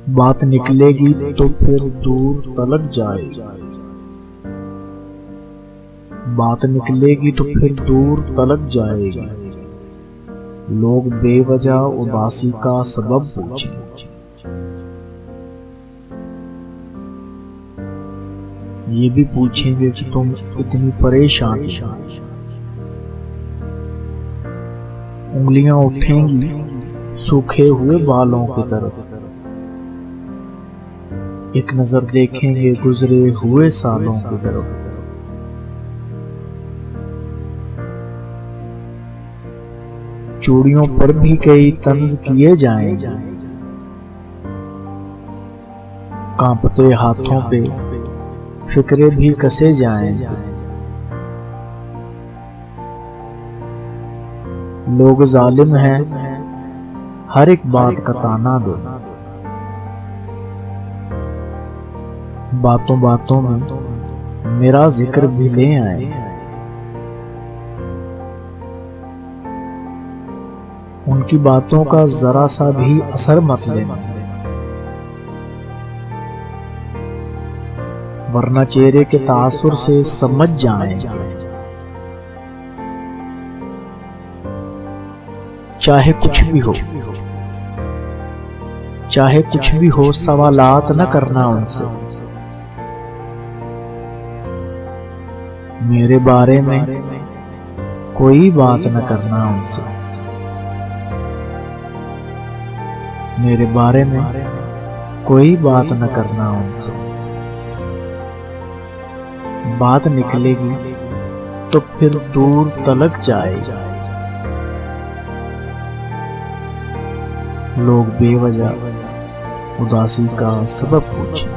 بات نکلے گی تو پھر دور تلک جائے گی، بات نکلے گی تو پھر دور تلک جائے گی، لوگ بے وجہ اداسی کا سبب پوچھیں، یہ بھی پوچھیں گے کہ تم اتنی پریشان ہو، انگلیاں اٹھیں گی سوکھے ہوئے بالوں کی طرف، ایک نظر دیکھیں گے گزرے ہوئے سالوں کی طرف، چوڑیوں پر بھی کئی طنز کیے جائیں گے، کانپتے ہاتھوں پہ فکرے بھی کسے جائیں گے، لوگ ظالم ہیں ہر ایک بات کا تانا دے، باتوں باتوں میں میرا ذکر بھی لے آئے، ان کی باتوں کا ذرا سا بھی اثر مت لینا، ورنہ چہرے کے تاثر سے سمجھ جائیں گے، چاہے کچھ بھی ہو، چاہے کچھ بھی ہو سوالات نہ کرنا ان سے، میرے بارے میں کوئی بات نہ کرنا ان سے، میرے بارے میں کوئی بات نہ کرنا ان سے، بات نکلے گی تو پھر دور تلک جائے گی، لوگ بے وجہ اداسی کا سبب پوچھیں۔